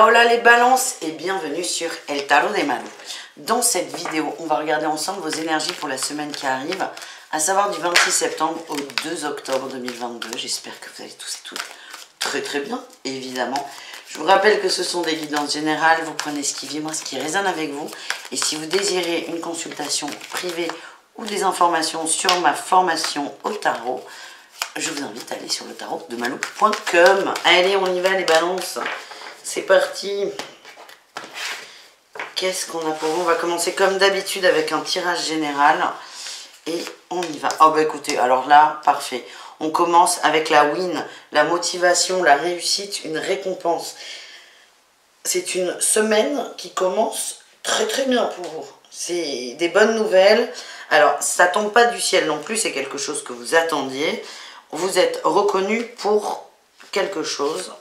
Hola hola les balances et bienvenue sur El Tarot de Malu. Dans cette vidéo, on va regarder ensemble vos énergies pour la semaine qui arrive, à savoir du 26 septembre au 2 octobre 2022. J'espère que vous allez tous et toutes très bien, évidemment. Je vous rappelle que ce sont des guidances générales, vous prenez ce qui vibre, ce qui résonne avec vous. Et si vous désirez une consultation privée ou des informations sur ma formation au tarot, je vous invite à aller sur le tarot de malou.com. Allez, on y va les balances. C'est parti. Qu'est-ce qu'on a pour vous? On va commencer comme d'habitude avec un tirage général. Et on y va. Oh bah écoutez, alors là, parfait. On commence avec la win, la motivation, la réussite, une récompense. C'est une semaine qui commence très bien pour vous. C'est des bonnes nouvelles. Alors, ça tombe pas du ciel non plus, c'est quelque chose que vous attendiez. Vous êtes reconnu pour quelque chose.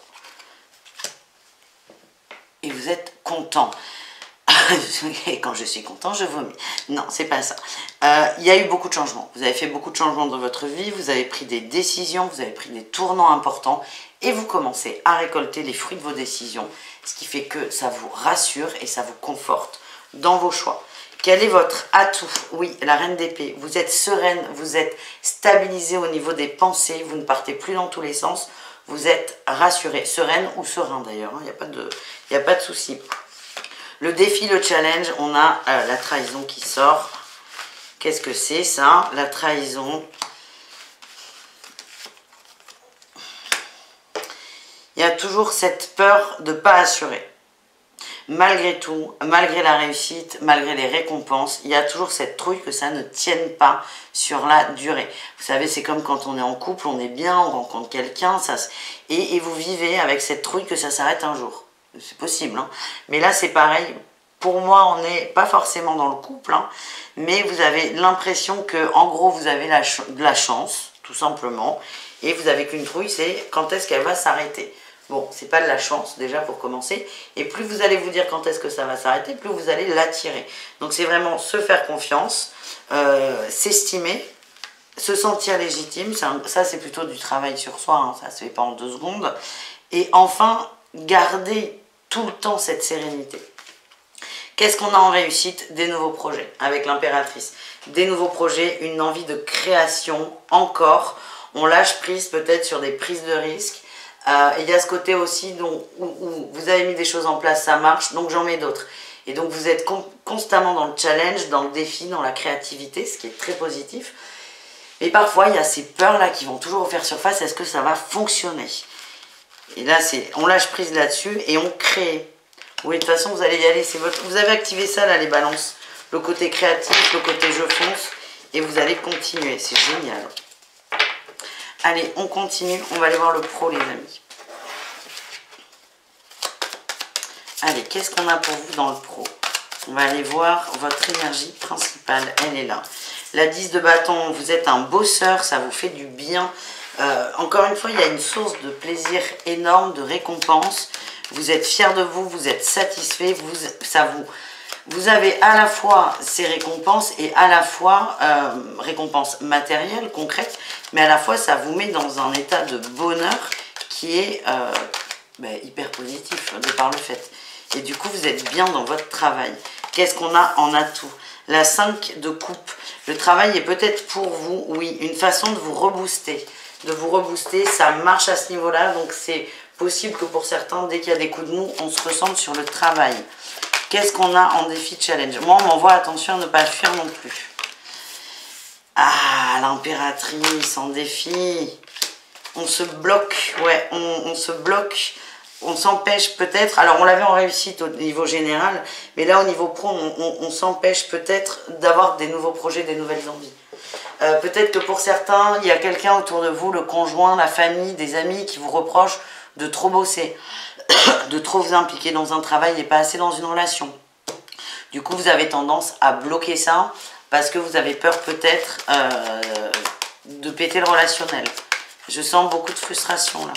Et vous êtes content. Et quand je suis content, je vomis. Non, c'est pas ça. Il y a eu beaucoup de changements. Vous avez fait beaucoup de changements dans votre vie. Vous avez pris des décisions. Vous avez pris des tournants importants. Et vous commencez à récolter les fruits de vos décisions. Ce qui fait que ça vous rassure et ça vous conforte dans vos choix. Quel est votre atout? Oui, la reine d'épée. Vous êtes sereine. Vous êtes stabilisée au niveau des pensées. Vous ne partez plus dans tous les sens. Vous êtes rassuré, sereine ou serein d'ailleurs, il n'y a pas de souci. Le défi, le challenge, on a la trahison qui sort. Qu'est-ce que c'est ça? La trahison. Il y a toujours cette peur de ne pas assurer. Malgré tout, malgré la réussite, malgré les récompenses, il y a toujours cette trouille que ça ne tienne pas sur la durée. Vous savez, c'est comme quand on est en couple, on est bien, on rencontre quelqu'un, et vous vivez avec cette trouille que ça s'arrête un jour. C'est possible, hein. Mais là, c'est pareil. Pour moi, on n'est pas forcément dans le couple, hein, mais vous avez l'impression que, en gros, vous avez de la chance, tout simplement, et vous avez qu'une trouille, c'est quand est-ce qu'elle va s'arrêter. Bon, c'est pas de la chance déjà pour commencer. Et plus vous allez vous dire quand est-ce que ça va s'arrêter, plus vous allez l'attirer. Donc c'est vraiment se faire confiance, s'estimer, se sentir légitime. Ça c'est plutôt du travail sur soi, hein, ça se fait pas en 2 secondes. Et enfin, garder tout le temps cette sérénité. Qu'est-ce qu'on a en réussite? Des nouveaux projets avec l'impératrice. Des nouveaux projets, une envie de création encore. On lâche prise peut-être sur des prises de risques. Il y a ce côté aussi où vous avez mis des choses en place, ça marche, donc j'en mets d'autres. Et donc vous êtes constamment dans le challenge, dans le défi, dans la créativité, ce qui est très positif. Mais parfois, il y a ces peurs-là qui vont toujours refaire surface, est-ce que ça va fonctionner? Et là, on lâche prise là-dessus et on crée. Oui, de toute façon, vous allez y aller, vous avez activé ça là, les balances. Le côté créatif, le côté je fonce, et vous allez continuer, c'est génial. Allez, on continue. On va aller voir le pro, les amis. Allez, qu'est-ce qu'on a pour vous dans le pro? On va aller voir votre énergie principale. Elle est là. La 10 de bâton, vous êtes un bosseur, ça vous fait du bien. Encore une fois, il y a une source de plaisir énorme, de récompense. Vous êtes fier de vous, vous êtes satisfait, vous avez à la fois ces récompenses et à la fois récompenses matérielles, concrètes, mais à la fois ça vous met dans un état de bonheur qui est hyper positif de par le fait. Et du coup, vous êtes bien dans votre travail. Qu'est-ce qu'on a en atout? La 5 de coupe. Le travail est peut-être pour vous, oui, une façon de vous rebooster. De vous rebooster, ça marche à ce niveau-là, donc c'est possible que pour certains, dès qu'il y a des coups de mou, on se ressente sur le travail. Qu'est-ce qu'on a en défi challenge? Moi, on m'envoie attention à ne pas fuir non plus. Ah, l'impératrice en défi. On se bloque, ouais, on se bloque. On s'empêche peut-être, alors on l'avait en réussite au niveau général, mais là au niveau pro, on s'empêche peut-être d'avoir des nouveaux projets, des nouvelles envies. Peut-être que pour certains, il y a quelqu'un autour de vous, le conjoint, la famille, des amis qui vous reprochent de trop bosser, de trop vous impliquer dans un travail et pas assez dans une relation. Du coup, vous avez tendance à bloquer ça parce que vous avez peur peut-être de péter le relationnel. Je sens beaucoup de frustration là.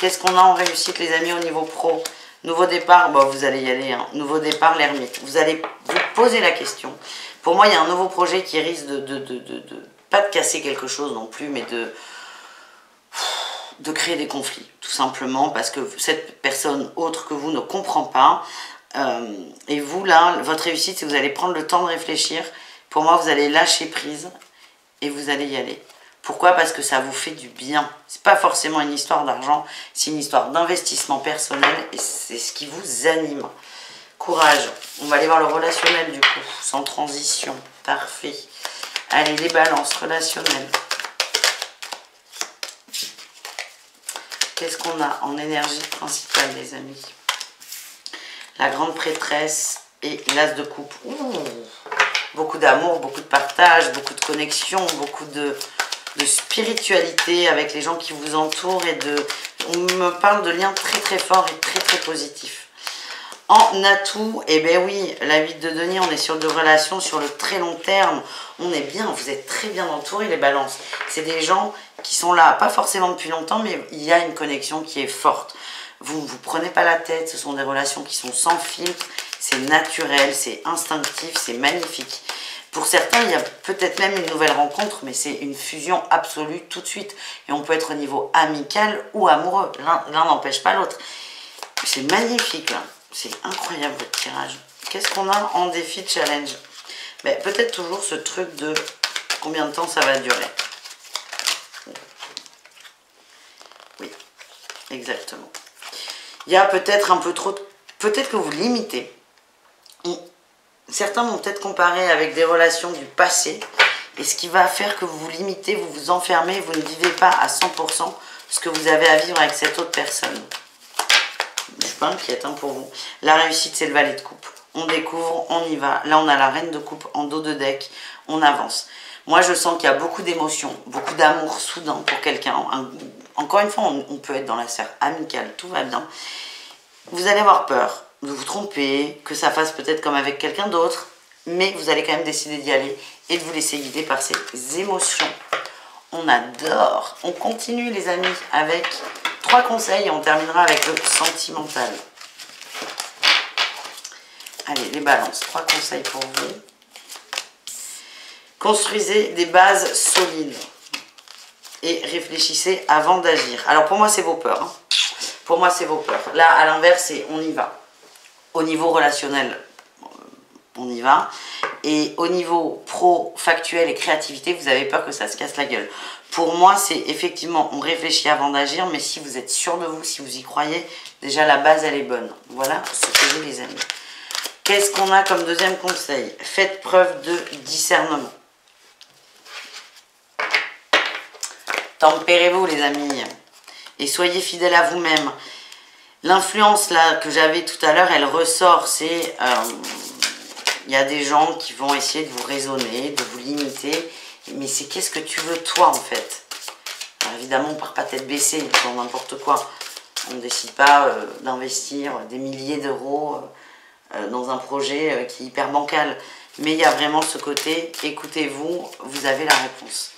Qu'est-ce qu'on a en réussite les amis au niveau pro? Nouveau départ, bon, vous allez y aller, hein. Nouveau départ, l'ermite. Vous allez vous poser la question. Pour moi, il y a un nouveau projet qui risque pas de casser quelque chose non plus, mais de créer des conflits, tout simplement parce que cette personne autre que vous ne comprend pas. Et vous, là, votre réussite, c'est que vous allez prendre le temps de réfléchir. Pour moi, vous allez lâcher prise et vous allez y aller. Pourquoi? Parce que ça vous fait du bien. C'est pas forcément une histoire d'argent, c'est une histoire d'investissement personnel et c'est ce qui vous anime. Courage. On va aller voir le relationnel du coup, sans transition. Parfait. Allez, les balances relationnelles. Qu'est-ce qu'on a en énergie principale, les amis? La grande prêtresse et l'as de coupe. Ouh, beaucoup d'amour, beaucoup de partage, beaucoup de connexion, beaucoup de spiritualité avec les gens qui vous entourent et on me parle de liens très très forts et très très positifs. En atout, eh bien oui, la 8 de denier, on est sur de relations sur le très long terme. On est bien, vous êtes très bien entourés, les balances. C'est des gens qui sont là, pas forcément depuis longtemps, mais il y a une connexion qui est forte. Vous ne vous prenez pas la tête, ce sont des relations qui sont sans filtre, c'est naturel, c'est instinctif, c'est magnifique. Pour certains, il y a peut-être même une nouvelle rencontre, mais c'est une fusion absolue tout de suite. Et on peut être au niveau amical ou amoureux. L'un n'empêche pas l'autre. C'est magnifique, là. C'est incroyable, votre tirage. Qu'est-ce qu'on a en défi challenge? Ben, peut-être toujours ce truc de combien de temps ça va durer. Oui, exactement. Il y a peut-être un peu trop... Peut-être que vous limitez. Certains vont peut-être comparer avec des relations du passé. Et ce qui va faire que vous vous limitez, vous vous enfermez, vous ne vivez pas à 100% ce que vous avez à vivre avec cette autre personne. Je ne suis pas inquiète pour vous. La réussite, c'est le valet de coupe. On découvre, on y va. Là, on a la reine de coupe en dos de deck. On avance. Moi, je sens qu'il y a beaucoup d'émotions, beaucoup d'amour soudain pour quelqu'un. Encore une fois, on peut être dans la sphère amicale, tout va bien. Vous allez avoir peur de vous tromper, que ça fasse peut-être comme avec quelqu'un d'autre, mais vous allez quand même décider d'y aller et de vous laisser guider par ces émotions. On adore. On continue, les amis, avec 3 conseils et on terminera avec le sentimental. Allez, les balances, 3 conseils pour vous. Construisez des bases solides et réfléchissez avant d'agir. Alors pour moi, c'est vos peurs. Hein. Pour moi, c'est vos peurs. Là, à l'inverse, c'est on y va. Au niveau relationnel, on y va. Et au niveau pro, factuel et créativité, vous avez peur que ça se casse la gueule. Pour moi, c'est effectivement, on réfléchit avant d'agir, mais si vous êtes sûr de vous, si vous y croyez, déjà la base, elle est bonne. Voilà ce que j'ai, les amis. Qu'est-ce qu'on a comme deuxième conseil? Faites preuve de discernement. Tempérez-vous, les amis, et soyez fidèles à vous-même. L'influence là que j'avais tout à l'heure, elle ressort, c'est... il y a des gens qui vont essayer de vous raisonner, de vous limiter, mais c'est qu'est-ce que tu veux toi en fait? Alors, évidemment, on ne part pas tête baissée dans n'importe quoi. On ne décide pas d'investir des milliers d'euros dans un projet qui est hyper bancal. Mais il y a vraiment ce côté, écoutez-vous, vous avez la réponse.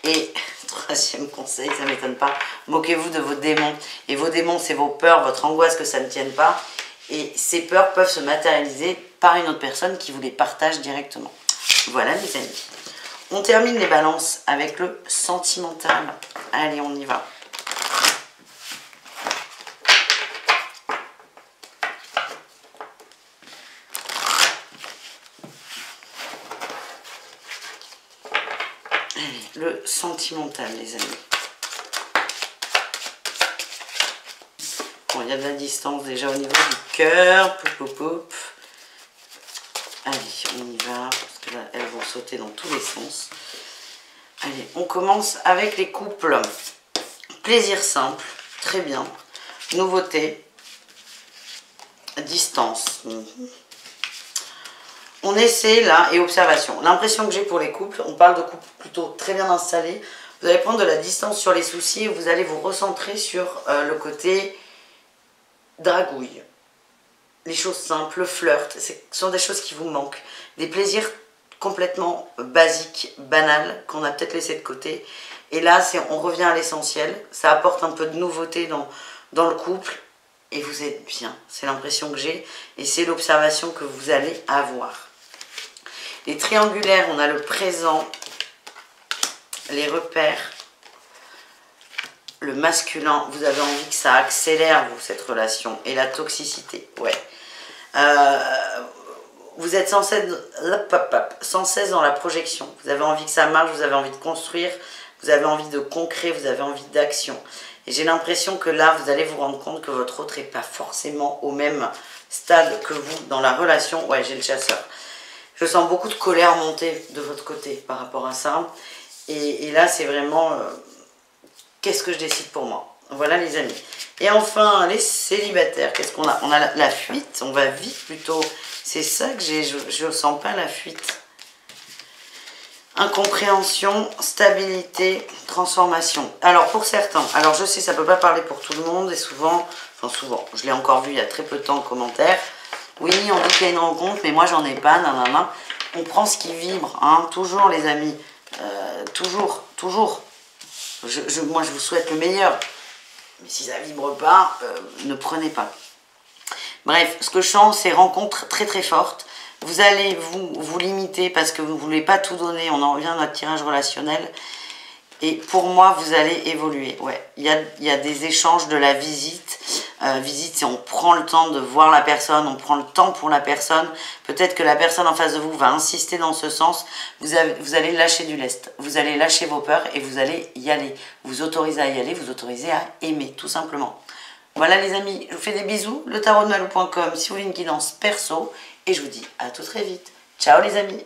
Et troisième conseil, ça ne m'étonne pas, moquez-vous de vos démons. Et vos démons, c'est vos peurs, votre angoisse que ça ne tienne pas. Et ces peurs peuvent se matérialiser par une autre personne qui vous les partage directement. Voilà, les amis. On termine les balances avec le sentimental. Allez, on y va. Allez, le sentimental, les amis. Bon, il y a de la distance déjà au niveau du cœur. Poup, poup, poup. Allez, on y va, parce que là, elles vont sauter dans tous les sens. Allez, on commence avec les couples. Plaisir simple, très bien. Nouveauté. Distance. On essaie là, et observation. L'impression que j'ai pour les couples, on parle de couples plutôt très bien installés. Vous allez prendre de la distance sur les soucis et vous allez vous recentrer sur le côté dragouille. Les choses simples, le flirt, ce sont des choses qui vous manquent. Des plaisirs complètement basiques, banals, qu'on a peut-être laissé de côté. Et là, on revient à l'essentiel. Ça apporte un peu de nouveauté dans le couple. Et vous êtes bien. C'est l'impression que j'ai. Et c'est l'observation que vous allez avoir. Les triangulaires, on a le présent, les repères, le masculin, vous avez envie que ça accélère, vous, cette relation. Et la toxicité, ouais. Vous êtes sans cesse dans la projection. Vous avez envie que ça marche, vous avez envie de construire, vous avez envie de concret, vous avez envie d'action. Et j'ai l'impression que là, vous allez vous rendre compte que votre autre n'est pas forcément au même stade que vous dans la relation. Ouais, j'ai le chasseur. Je sens beaucoup de colère monter de votre côté par rapport à ça. Et là, c'est vraiment... qu'est-ce que je décide pour moi? Voilà les amis. Et enfin, les célibataires, qu'est-ce qu'on a? On a la fuite, on va vite plutôt. C'est ça que j'ai, je ne sens pas la fuite. Incompréhension, stabilité, transformation. Alors pour certains, alors je sais ça ne peut pas parler pour tout le monde et souvent, enfin souvent, je l'ai encore vu il y a très peu de temps en commentaire. Oui, on dit qu'il y a une rencontre, mais moi j'en ai pas, nanana. On prend ce qui vibre, hein, toujours les amis. Toujours. Moi je vous souhaite le meilleur. Mais si ça vibre pas, ne prenez pas. Bref, ce que je sens, c'est rencontres très très fortes. Vous allez vous limiter parce que vous ne voulez pas tout donner. On en revient à notre tirage relationnel. Et pour moi, vous allez évoluer. Ouais, il y a des échanges de la visite. Visite, c'est on prend le temps de voir la personne, on prend le temps pour la personne. Peut-être que la personne en face de vous va insister dans ce sens. Vous allez lâcher du lest. Vous allez lâcher vos peurs et vous allez y aller. Vous autorisez à y aller, vous autorisez à aimer, tout simplement. Voilà les amis, je vous fais des bisous. Le tarot de Malou.com si vous voulez une guidance perso. Et je vous dis à tout très vite. Ciao les amis.